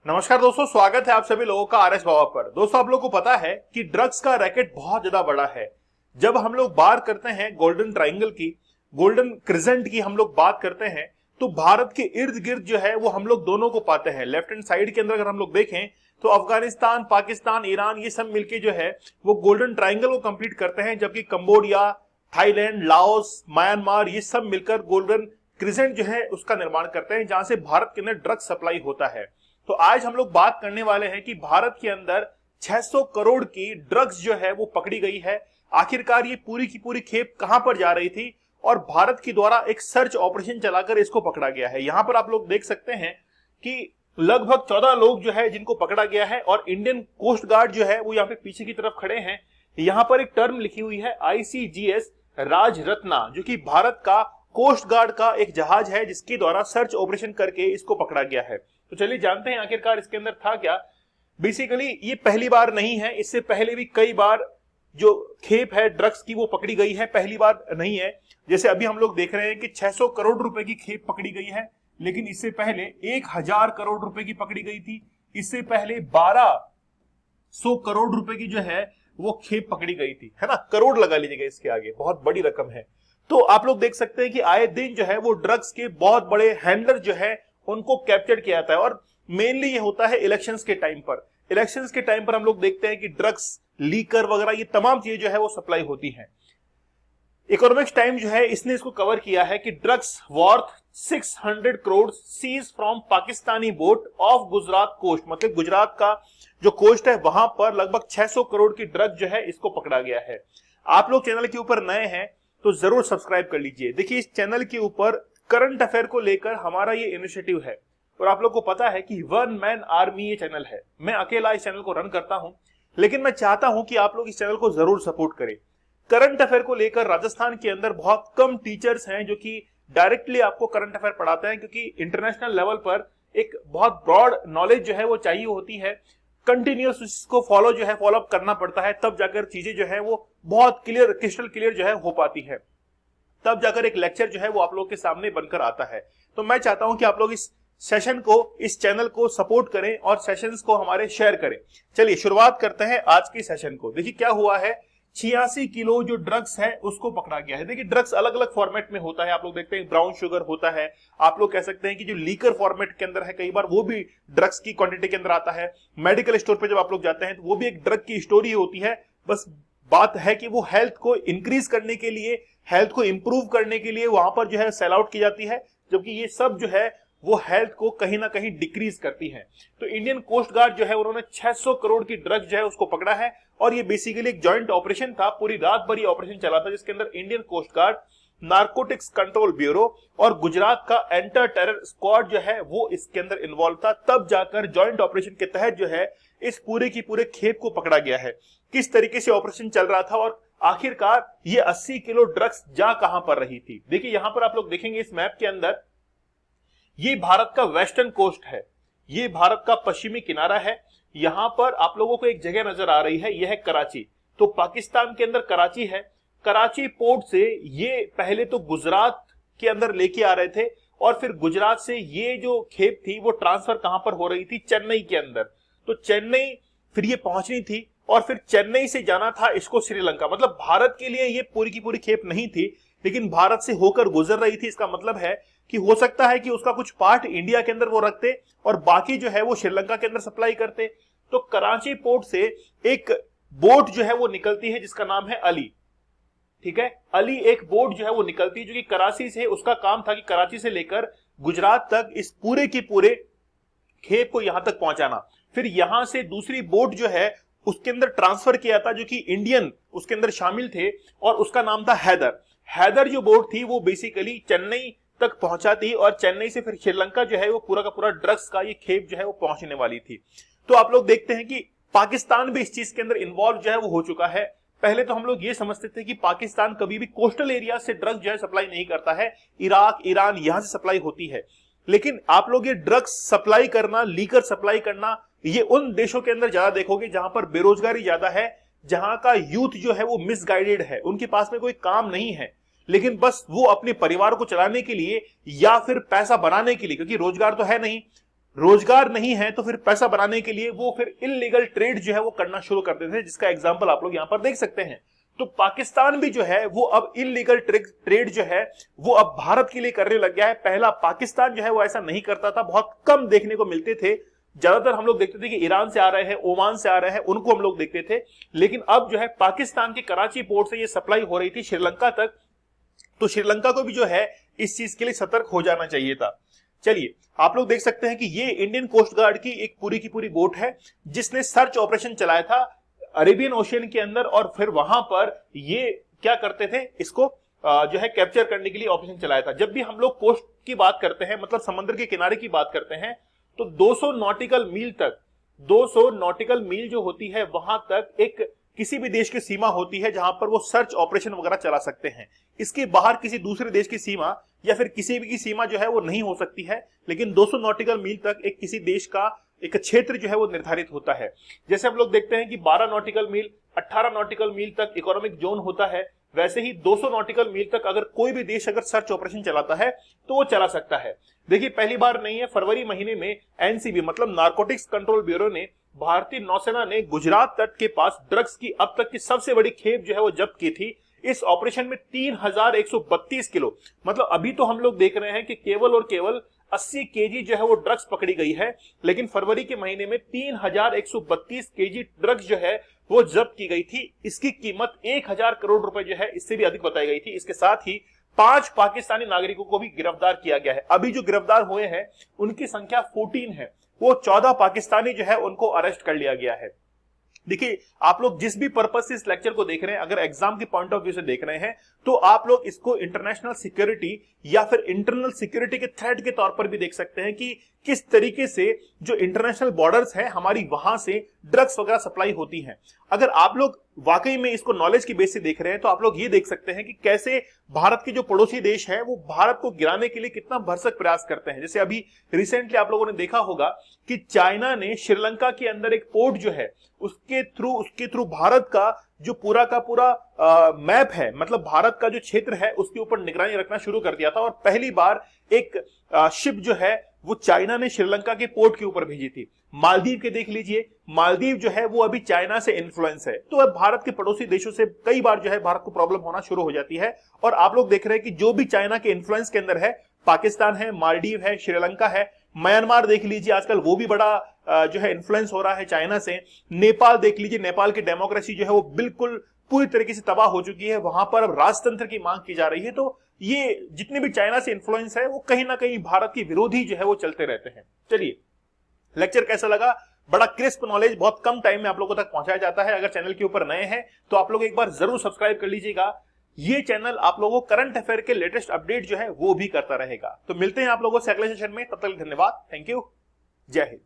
नमस्कार दोस्तों, स्वागत है आप सभी लोगों का आर एस बाबा पर। दोस्तों, आप लोगों को पता है कि ड्रग्स का रैकेट बहुत ज्यादा बड़ा है। जब हम लोग बात करते हैं गोल्डन ट्रायंगल की, गोल्डन क्रिसेंट की हम लोग बात करते हैं, तो भारत के इर्द गिर्द जो है वो हम लोग दोनों को पाते हैं। लेफ्ट हैंड साइड के अंदर अगर हम लोग देखें तो अफगानिस्तान, पाकिस्तान, ईरान, ये सब मिलके जो है वो गोल्डन ट्रायंगल को कंप्लीट करते हैं, जबकि कंबोडिया, थाईलैंड, लाओस, म्यांमार, ये सब मिलकर गोल्डन क्रिसेंट जो है उसका निर्माण करते हैं, जहां से भारत के अंदर ड्रग्स सप्लाई होता है। तो आज हम लोग बात करने वाले हैं कि भारत के अंदर 600 करोड़ की ड्रग्स जो है वो पकड़ी गई है। आखिरकार ये पूरी की पूरी खेप कहां पर जा रही थी और भारत के द्वारा एक सर्च ऑपरेशन चलाकर इसको पकड़ा गया है। यहां पर आप लोग देख सकते हैं कि लगभग 14 लोग जो है जिनको पकड़ा गया है, और इंडियन कोस्ट गार्ड जो है वो यहाँ पे पीछे की तरफ खड़े हैं। यहां पर एक टर्म लिखी हुई है ICGS राजरत्ना, जो कि भारत का कोस्ट गार्ड का एक जहाज है जिसके द्वारा सर्च ऑपरेशन करके इसको पकड़ा गया है। तो चलिए जानते हैं आखिरकार इसके अंदर था क्या। बेसिकली ये पहली बार नहीं है, इससे पहले भी कई बार जो खेप है ड्रग्स की वो पकड़ी गई है, पहली बार नहीं है। जैसे अभी हम लोग देख रहे हैं कि 600 करोड़ रुपए की खेप पकड़ी गई है, लेकिन इससे पहले 1000 करोड़ रुपए की पकड़ी गई थी। इससे पहले 1200 करोड़ रुपए की जो है वो खेप पकड़ी गई थी, है ना। करोड़ लगा लीजिएगा इसके आगे, बहुत बड़ी रकम है। तो आप लोग देख सकते हैं कि आए दिन जो है वो ड्रग्स के बहुत बड़े हैंडलर जो है उनको कैप्चर किया जाता है, और मेनली ये होता है इलेक्शंस के टाइम पर। इलेक्शंस के टाइम पर हम लोग देखते हैं कि ड्रग्स लीकर वगैरह ये तमाम चीजें जो है वो सप्लाई होती हैं। इकोनॉमिक्स टाइम जो है इसने इसको कवर किया है कि drugs worth 600 crore seize from Pakistani boat off Gujarat coast, मतलब गुजरात का जो कोस्ट है वहां पर लगभग 600 करोड़ की ड्रग जो है इसको पकड़ा गया है। आप लोग चैनल के ऊपर नए हैं तो जरूर सब्सक्राइब कर लीजिए। देखिए, इस चैनल के ऊपर करंट अफेयर को लेकर हमारा ये इनिशिएटिव है, और आप लोग को पता है कि वन मैन आर्मी ये चैनल है। मैं अकेला इस चैनल को रन करता हूं, लेकिन मैं चाहता हूं कि आप लोग इस चैनल को जरूर सपोर्ट करें। करंट अफेयर को लेकर राजस्थान के अंदर बहुत कम टीचर्स हैं जो कि डायरेक्टली आपको करंट अफेयर पढ़ाते हैं, क्योंकि इंटरनेशनल लेवल पर एक बहुत ब्रॉड नॉलेज जो है वो चाहिए होती है। कंटिन्यूस इसको फॉलो अप करना पड़ता है, तब जाकर चीजें जो है वो बहुत क्लियर, क्रिस्टल क्लियर जो है हो पाती है, तब जाकर एक लेक्चर जो है वो आप लोग के सामने बनकर आता है। तो मैं चाहता हूं कि आप लोग इस सेशन को, इस चैनल को सपोर्ट करें और सेशंस को हमारे शेयर करें। चलिए शुरुआत करते हैं आज की सेशन को। देखिए क्या हुआ है, 86 किलो जो ड्रग्स है उसको पकड़ा गया है। देखिए ड्रग्स अलग अलग फॉर्मेट में होता है, आप लोग देखते हैं ब्राउन शुगर होता है, आप लोग कह सकते हैं कि जो लीकर फॉर्मेट के अंदर है, कई बार वो भी ड्रग्स की क्वांटिटी के अंदर आता है। मेडिकल स्टोर पे जब आप लोग जाते हैं तो वो भी एक ड्रग की स्टोरी होती है। बस बात है कि वो हेल्थ को इंक्रीज करने के लिए, हेल्थ को इंप्रूव करने के लिए वहां पर जो है सेल आउट की जाती है, जबकि ये सब जो है वो हेल्थ को कहीं ना कहीं डिक्रीज करती है। तो इंडियन कोस्ट गार्ड जो है उन्होंने 600 करोड़ की ड्रग जो है उसको पकड़ा है, और ये बेसिकली एक जॉइंट ऑपरेशन था। पूरी रात भर ये ऑपरेशन चला था, जिसके अंदर Indian coast guard, narcotics control bureau और गुजरात का एंटर टेरर स्क्वाड जो है वो इसके अंदर इन्वॉल्व था। तब जाकर जॉइंट ऑपरेशन के तहत जो है इस पूरे की पूरे खेप को पकड़ा गया है। किस तरीके से ऑपरेशन चल रहा था और आखिरकार ये 80 किलो ड्रग्स जा कहां पर रही थी। देखिए यहां पर आप लोग देखेंगे इस मैप के अंदर, ये भारत का वेस्टर्न कोस्ट है, ये भारत का पश्चिमी किनारा है। यहां पर आप लोगों को एक जगह नजर आ रही है, यह है कराची। तो पाकिस्तान के अंदर कराची है। कराची पोर्ट से ये पहले तो गुजरात के अंदर लेके आ रहे थे, और फिर गुजरात से ये जो खेप थी वो ट्रांसफर कहां पर हो रही थी, चेन्नई के अंदर। तो चेन्नई फिर ये पहुंचनी थी, और फिर चेन्नई से जाना था इसको श्रीलंका। मतलब भारत के लिए ये पूरी की पूरी खेप नहीं थी, लेकिन भारत से होकर गुजर रही थी। इसका मतलब है कि हो सकता है कि उसका कुछ पार्ट इंडिया के अंदर वो रखते और बाकी जो है वो श्रीलंका के अंदर सप्लाई करते। तो कराची पोर्ट से एक बोट जो है वो निकलती है जिसका नाम है अली। ठीक है, अली एक बोट जो है वो निकलती है जो कि कराची से, उसका काम था कि कराची से लेकर गुजरात तक इस पूरे की पूरे खेप को यहां तक पहुंचाना। फिर यहां से दूसरी बोट जो है उसके अंदर ट्रांसफर किया था, जो कि इंडियन उसके अंदर शामिल थे, और उसका नाम था हैदर। हैदर जो बोट थी वो बेसिकली चेन्नई तक पहुंचाती, और चेन्नई से फिर श्रीलंका जो है वो पूरा का पूरा ड्रग्स का ये खेप जो है वो पहुंचने वाली थी। तो आप लोग देखते हैं कि पाकिस्तान भी इस चीज के अंदर इन्वॉल्व जो है वो हो चुका है। पहले तो हम लोग ये समझते थे कि पाकिस्तान कभी भी कोस्टल एरिया से ड्रग्स जो है सप्लाई नहीं करता है, इराक, ईरान यहां से सप्लाई होती है। लेकिन आप लोग ये ड्रग्स सप्लाई करना, लीकर सप्लाई करना, ये उन देशों के अंदर ज्यादा देखोगे जहां पर बेरोजगारी ज्यादा है, जहां का यूथ जो है वो मिसगाइडेड है, उनके पास में कोई काम नहीं है, लेकिन बस वो अपने परिवार को चलाने के लिए या फिर पैसा बनाने के लिए, क्योंकि रोजगार तो है नहीं, रोजगार नहीं है तो फिर पैसा बनाने के लिए वो फिर इल्लीगल ट्रेड जो है वो करना शुरू कर देते थे, जिसका एग्जांपल आप लोग यहां पर देख सकते हैं। तो पाकिस्तान भी जो है वो अब इल्लीगल ट्रेड जो है वो अब भारत के लिए करने लग गया है। पहला पाकिस्तान जो है वो ऐसा नहीं करता था, बहुत कम देखने को मिलते थे। ज्यादातर हम लोग देखते थे कि ईरान से आ रहे हैं, ओमान से आ रहे हैं, उनको हम लोग देखते थे। लेकिन अब जो है पाकिस्तान के कराची पोर्ट से ये सप्लाई हो रही थी श्रीलंका तक, तो श्रीलंका को भी जो है इस चीज के लिए सतर्क हो जाना चाहिए था। चलिए, आप लोग देख सकते हैं कि ये इंडियन कोस्ट गार्ड की एक पूरी की पूरी बोट है जिसने सर्च ऑपरेशन चलाया था अरेबियन ओशियन के अंदर, और फिर वहां पर ये क्या करते थे, इसको जो है कैप्चर करने के लिए ऑपरेशन चलाया था। जब भी हम लोग कोस्ट की बात करते हैं, मतलब समुद्र के किनारे की बात करते हैं, तो 200 नॉटिकल मील तक, 200 नॉटिकल मील जो होती है वहां तक एक किसी भी देश की सीमा होती है जहां पर वो सर्च ऑपरेशन वगैरह चला सकते हैं। इसके बाहर किसी दूसरे देश की सीमा या फिर किसी भी की सीमा जो है वो नहीं हो सकती है, लेकिन 200 नॉटिकल मील तक एक किसी देश का एक क्षेत्र जो है वो निर्धारित होता है। जैसे हम लोग देखते हैं कि 12 नॉटिकल मील, 18 नॉटिकल मील तक इकोनॉमिक जोन होता है, वैसे ही 200 नॉटिकल मील तक अगर कोई भी देश अगर सर्च ऑपरेशन चलाता है तो वो चला सकता है। देखिए, पहली बार नहीं है, फरवरी महीने में एनसीबी मतलब नारकोटिक्स कंट्रोल ब्यूरो ने, भारतीय नौसेना ने गुजरात तट के पास ड्रग्स की अब तक की सबसे बड़ी खेप जो है वो जब्त की थी। इस ऑपरेशन में 3132 किलो, मतलब अभी तो हम लोग देख रहे हैं कि केवल और केवल 80 केजी जो है वो ड्रग्स पकड़ी गई है, लेकिन फरवरी के महीने में 3132 केजी ड्रग्स जो है वो जब्त की गई थी। इसकी कीमत 1000 करोड़ रुपए जो है इससे भी अधिक बताई गई थी। इसके साथ ही 5 पाकिस्तानी नागरिकों को भी गिरफ्तार किया गया है। अभी जो गिरफ्तार हुए हैं उनकी संख्या 14 है, वो 14 पाकिस्तानी जो है उनको अरेस्ट कर लिया गया है। देखिए, आप लोग जिस भी पर्पस से इस लेक्चर को देख रहे हैं, अगर एग्जाम के पॉइंट ऑफ व्यू से देख रहे हैं, तो आप लोग इसको इंटरनेशनल सिक्योरिटी या फिर इंटरनल सिक्योरिटी के थ्रेट के तौर पर भी देख सकते हैं कि किस तरीके से जो इंटरनेशनल बॉर्डर्स हैं हमारी, वहां से ड्रग्स वगैरह सप्लाई होती हैं। अगर आप लोग वाकई में इसको नॉलेज की बेस से देख रहे हैं तो आप लोग ये देख सकते हैं कि कैसे भारत के जो पड़ोसी देश हैं वो भारत को गिराने के लिए कितना भरसक प्रयास करते हैं। जैसे अभी रिसेंटली आप लोगों ने देखा होगा कि चाइना ने श्रीलंका के अंदर एक पोर्ट जो है उसके थ्रू भारत का जो पूरा का पूरा मैप है, मतलब भारत का जो क्षेत्र है उसके ऊपर निगरानी रखना शुरू कर दिया था। और पहली बार एक शिप जो है वो चाइना ने श्रीलंका के पोर्ट के ऊपर भेजी थी। मालदीव के देख लीजिए, मालदीव जो है वो अभी चाइना से इन्फ्लुएंस है, तो अब भारत के पड़ोसी देशों से कई बार जो है भारत को प्रॉब्लम होना शुरू हो जाती है। और आप लोग देख रहे हैं कि जो भी चाइना के इन्फ्लुएंस के अंदर है, पाकिस्तान है, मालदीव है, श्रीलंका है, म्यांमार देख लीजिए, आजकल वो भी बड़ा जो है इन्फ्लुएंस हो रहा है चाइना से। नेपाल देख लीजिए, नेपाल की डेमोक्रेसी जो है वो बिल्कुल पूरी तरीके से तबाह हो चुकी है, वहां पर अब राजतंत्र की मांग की जा रही है। तो ये जितने भी चाइना से इन्फ्लुएंस है वो कहीं ना कहीं भारत की विरोधी जो है वो चलते रहते हैं। चलिए, लेक्चर कैसा लगा? बड़ा क्रिस्प नॉलेज बहुत कम टाइम में आप लोगों तक पहुंचाया जाता है। अगर चैनल के ऊपर नए हैं तो आप लोग एक बार जरूर सब्सक्राइब कर लीजिएगा। ये चैनल आप लोगों को करंट अफेयर के लेटेस्ट अपडेट जो है वो भी करता रहेगा। तो मिलते हैं आप लोगों से अगले सेशन में, तब तक धन्यवाद, थैंक यू, जय हिंद।